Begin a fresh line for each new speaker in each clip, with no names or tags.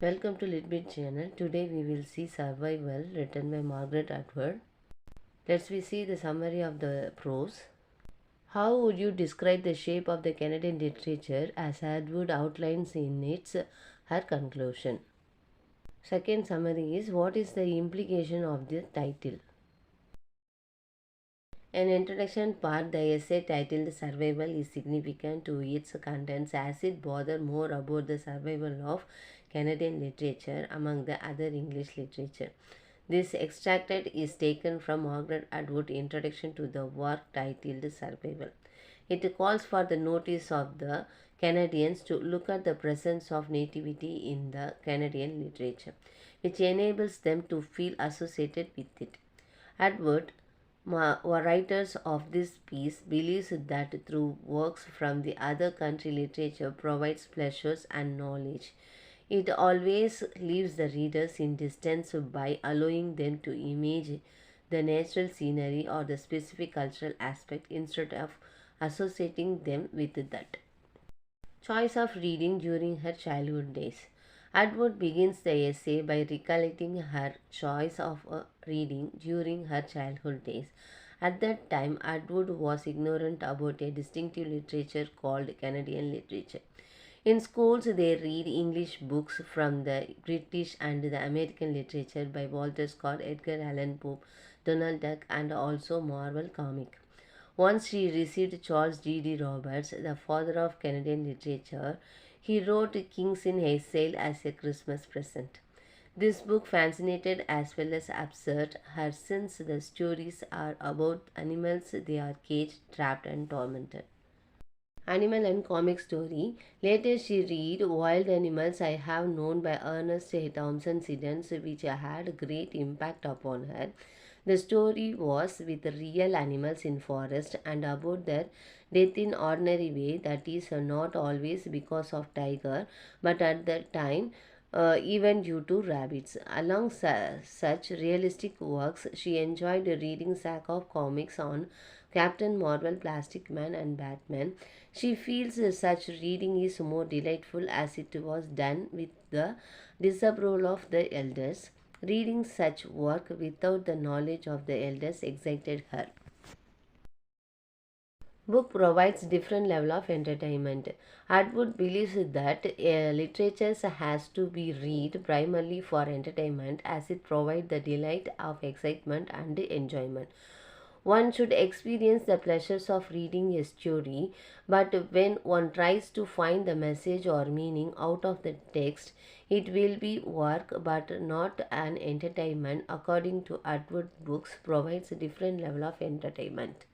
Welcome to Litbit channel. Today we will see Survival written by Margaret Atwood. Let's see the summary of the prose. How would you describe the shape of the Canadian literature as Atwood outlines in her conclusion? Second summary is what is the implication of the title? An introduction part, the essay titled Survival is significant to its contents as it bothers more about the survival of Canadian literature among the other English literature. This extracted is taken from Margaret Atwood's introduction to the work titled Survival. It calls for the notice of the Canadians to look at the presence of nativity in the Canadian literature, which enables them to feel associated with it. Atwood, writers of this piece, believes that through works from the other country literature provides pleasures and knowledge. It always leaves the readers in distance by allowing them to imagine the natural scenery or the specific cultural aspect instead of associating them with that. Choice of reading during her childhood days. Atwood begins the essay by recollecting her choice of reading during her childhood days. At that time, Atwood was ignorant about a distinctive literature called Canadian literature. In schools, they read English books from the British and the American literature by Walter Scott, Edgar Allan Poe, Donald Duck, and also Marvel comic. Once she received Charles G.D. Roberts, the father of Canadian literature. He wrote Kings in Exile as a Christmas present. This book fascinated as well as absurd her since the stories are about animals they are caged, trapped and tormented. Animal and comic story. Later she read Wild Animals I Have Known by Ernest Thompson Siddons, which had great impact upon her. The story was with real animals in forest and about their death in ordinary way, that is not always because of tiger but at that time even due to rabbits. Along such realistic works, she enjoyed reading sack of comics on Captain Marvel, Plastic Man and Batman. She feels such reading is more delightful as it was done with the disapproval of the elders. Reading such work without the knowledge of the elders excited her. Book provides different level of entertainment. Atwood believes that literature has to be read primarily for entertainment as it provides the delight of excitement and enjoyment. One should experience the pleasures of reading a story, but when one tries to find the message or meaning out of the text, it will be work but not an entertainment. According to Atwood, books provides a different level of entertainment.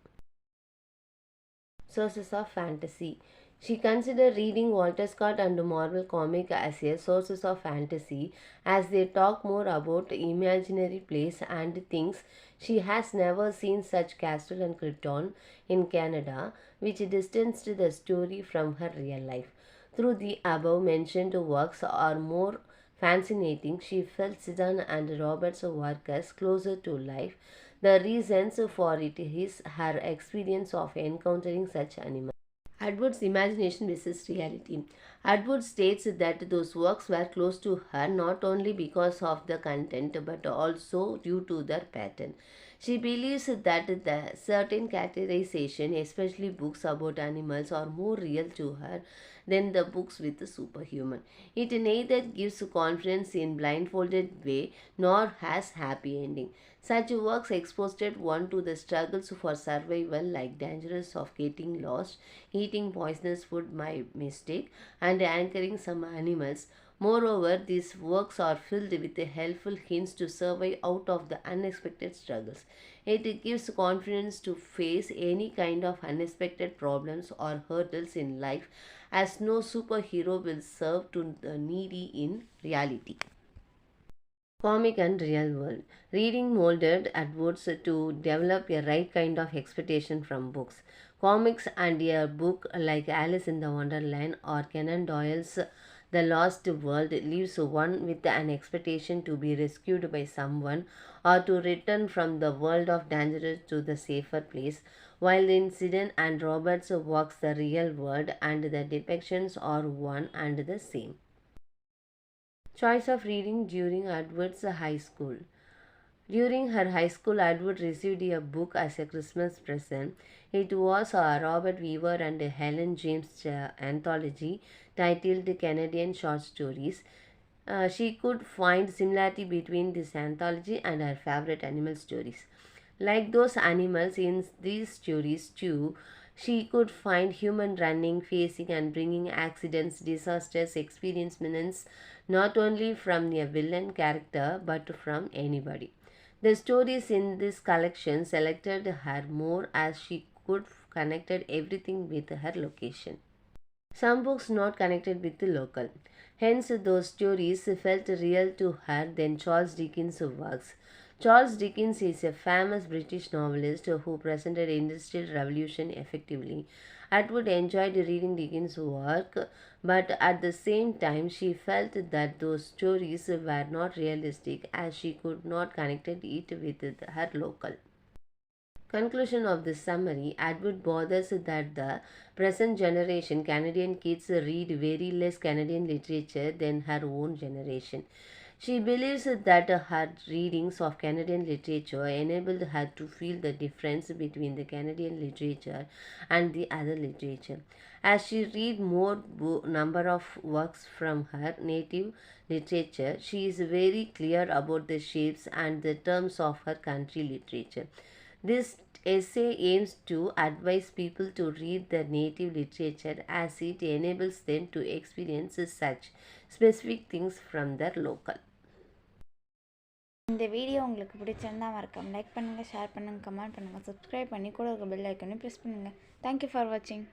Sources of fantasy. She considered reading Walter Scott and Marvel comic as a sources of fantasy as they talk more about imaginary place and things. She has never seen such Castle and Krypton in Canada, which distanced the story from her real life. Through the above mentioned works are more fascinating, she felt Siddon and Robert's work as closer to life. The reasons for it is her experience of encountering such animals. Atwood's imagination versus reality. Atwood states that those works were close to her not only because of the content but also due to their pattern. She believes that the certain characterization, especially books about animals, are more real to her than the books with the superhuman. It neither gives confidence in blindfolded way nor has happy ending. Such works exposed one to the struggles for survival like dangers of getting lost, eating poisonous food by mistake, and anchoring some animals. Moreover, these works are filled with helpful hints to survive out of the unexpected struggles. It gives confidence to face any kind of unexpected problems or hurdles in life, as no superhero will serve to the needy in reality. Comic and real world. Reading molded Atwood's to develop a right kind of expectation from books. Comics and a book like Alice in the Wonderland or Conan Doyle's The Lost World leaves one with an expectation to be rescued by someone or to return from the world of danger to the safer place, while in Siddon and Roberts walks the real world and the depictions are one and the same. Choice of reading during Atwood's high school. During her high school, Atwood received a book as a Christmas present. It was a Robert Weaver and Helen James anthology titled Canadian Short Stories. She could find similarity between this anthology and her favorite animal stories. Like those animals in these stories too, she could find human running, facing and bringing accidents, disasters, experiences not only from a villain character but from anybody. The stories in this collection selected her more as she could connected everything with her location. Some books not connected with the local. Hence, those stories felt real to her than Charles Dickens' works. Charles Dickens is a famous British novelist who presented Industrial Revolution effectively. Atwood enjoyed reading Dickens' work, but at the same time, she felt that those stories were not realistic as she could not connect it with her local. Conclusion of this summary, Atwood bothers that the present generation Canadian kids read very less Canadian literature than her own generation. She believes that her readings of Canadian literature enabled her to feel the difference between the Canadian literature and the other literature. As she read more number of works from her native literature, she is very clear about the shapes and the terms of her country literature. This essay aims to advise people to read their native literature as it enables them to experience such specific things from their local.
இந்த video உங்களுக்கு பிடிச்சிருந்தா மறக்காம like பண்ணுங்கள், share பண்ணுங்கள், comment பண்ணுங்கள், subscribe பண்ணி கூட ஒரு பெல் ஐக்கனையும் ப்ரெஸ் பண்ணுங்கள். தேங்க்யூ ஃபார் வாட்சிங்.